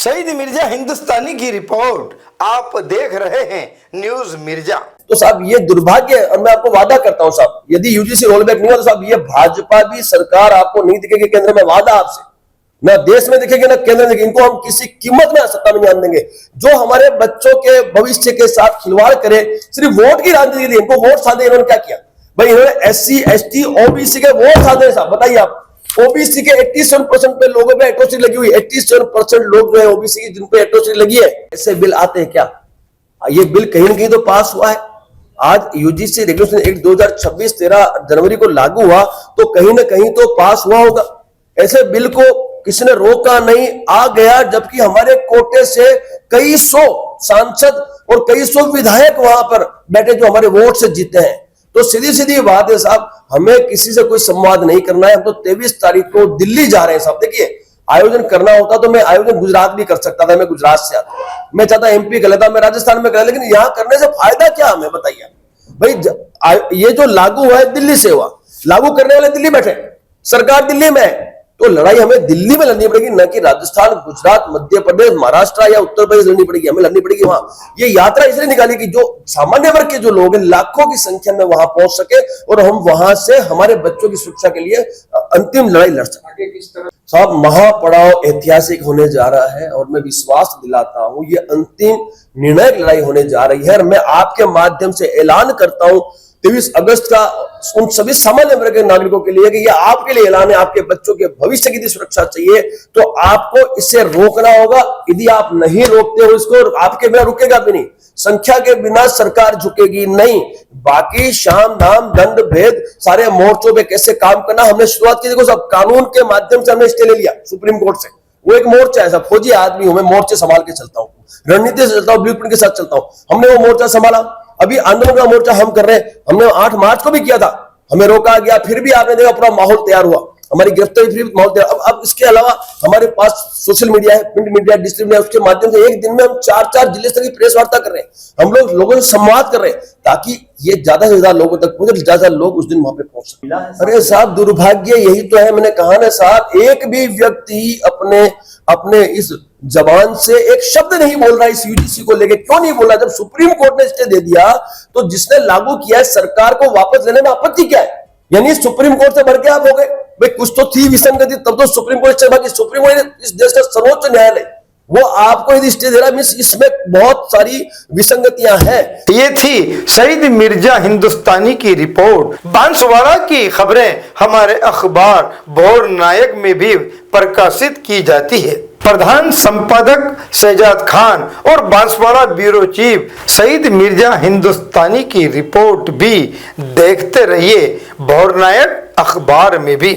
सईद मिर्जा हिंदुस्तानी की रिपोर्ट आप देख रहे हैं न्यूज मिर्जा। तो साहब ये दुर्भाग्य है और मैं आपको वादा करता हूं साहब, यदि यूजीसी रोल बैक नहीं हुआ तो साहब ये भाजपा भी सरकार आपको नहीं दिखेगी केंद्र में, वादा आपसे। ना देश में दिखेगी ना केंद्र में दिखेगी, इनको हम किसी कीमत में सत्ता में नहीं आने देंगे। जो हमारे बच्चों के भविष्य के साथ खिलवाड़ करे, सिर्फ वोट की राजनीति के लिए इनको वोट साधे। इन्होंने क्या किया भाई? इन्होंने SC ST OBC के वोट साधे साहब। बताइए आप, ओबीसी के 87% पे लोगों पे एट्रोसिटी लगी हुई, 87% लोग जो है ओबीसी की जिन पे एट्रोसिटी लगी है। ऐसे बिल आते हैं क्या? ये बिल कहीं ना कहीं तो पास हुआ है। आज यूजीसी रेगुलेशन एक्ट 2026 13 जनवरी को लागू हुआ तो कहीं ना कहीं तो पास हुआ होगा। ऐसे बिल को किसी ने रोका नहीं, आ गया, जबकि हमारे कोटे से कई सौ सांसद और कई सौ विधायक वहां पर बैठे जो हमारे वोट से जीते हैं। तो सीधी सीधी बात है साहब, हमें किसी से कोई संवाद नहीं करना है। हम तो 23 तारीख को दिल्ली जा रहे हैं साहब। देखिए, आयोजन करना होता तो मैं आयोजन गुजरात भी कर सकता था, मैं गुजरात से आता हूं, मैं चाहता MP कर लेता, मैं राजस्थान में कर, लेकिन यहां करने से फायदा क्या हमें बताइए भाई? ये जो लागू हुआ है दिल्ली से हुआ, लागू करने वाले दिल्ली बैठे, सरकार दिल्ली में है, तो लड़ाई हमें दिल्ली में लड़नी पड़ेगी, न कि राजस्थान, गुजरात, मध्य प्रदेश, महाराष्ट्र या उत्तर प्रदेश लड़नी पड़ेगी। हमें लड़नी पड़ेगी वहां। ये यात्रा इसलिए निकाली कि जो सामान्य वर्ग के जो लोग हैं लाखों की संख्या में वहां पहुंच सके और हम वहां से हमारे बच्चों की सुरक्षा के लिए अंतिम लड़ाई लड़ सके। साहब, महापड़ाव ऐतिहासिक होने जा रहा है और मैं विश्वास दिलाता हूं ये अंतिम निर्णायक लड़ाई होने जा रही है। और मैं आपके माध्यम से ऐलान करता हूं 23 अगस्त का उन सभी सामान्य वर्ग के नागरिकों के लिए कि यह आपके लिए ऐलान है। आपके बच्चों के भविष्य की सुरक्षा चाहिए तो आपको इसे रोकना होगा। यदि आप नहीं रोकते हो इसको, आपके बिना रुकेगा भी नहीं, संख्या के बिना सरकार झुकेगी नहीं। बाकी शाम दाम दंड भेद सारे मोर्चों पे कैसे काम करना हमने शुरुआत की। देखो सब कानून के माध्यम से हमने स्टे ले लिया सुप्रीम कोर्ट से। वो एक मोर्चा है, सब फौजी आदमी हूं मैं, मोर्चे संभाल के चलता हूं, रणनीति से चलता हूं, ब्लूप्रिंट के साथ चलता हूं। हमने वो मोर्चा संभाला। अभी आंदोलन का मोर्चा हम कर रहे हैं, हमने 8 मार्च को भी किया था, हमें रोका गया, फिर भी आपने देखा पूरा माहौल तैयार हुआ, हमारी गिरफ्तारी फिर माहौल तैयार। अब इसके अलावा हमारे पास सोशल मीडिया है, प्रिंट मीडिया, डिजिटल मीडिया, उसके माध्यम से एक दिन में हम 4 जिले स्तर की प्रेस वार्ता कर रहे हैं। हम लोग लोगों से संवाद कर रहे हैं ताकि ये ज्यादा से ज्यादा लोगों तक पहुंचे, ज्यादा लोग उस दिन वहां पे पहुंच सके। अरे साहब, दुर्भाग्य यही तो है, मैंने कहा ना साहब, एक भी व्यक्ति अपने इस जबान से एक शब्द नहीं बोल रहा है इस यूजीसी को लेके। क्यों नहीं बोल रहा? जब सुप्रीम कोर्ट ने स्टे दे दिया तो जिसने लागू किया है सरकार को वापस लेने में आपत्ति क्या है? यानी सुप्रीम कोर्ट से बढ़ के आप हो गए भाई? कुछ तो थी विसंगति, तब तो सुप्रीम कोर्ट से, बाकी सुप्रीम कोर्ट इस देश का सर्वोच्च न्यायालय, वो आपको यदि स्टे दे रहा है, इसमें बहुत सारी विसंगतियां हैं। ये थी सईद मिर्जा हिंदुस्तानी की रिपोर्ट। बांसवाड़ा की खबरें हमारे अखबार भोर नायक में भी प्रकाशित की जाती है। प्रधान संपादक शहजाद खान और बांसवाड़ा ब्यूरो चीफ सईद मिर्जा हिंदुस्तानी की रिपोर्ट भी देखते रहिए भोर नायक अखबार में भी।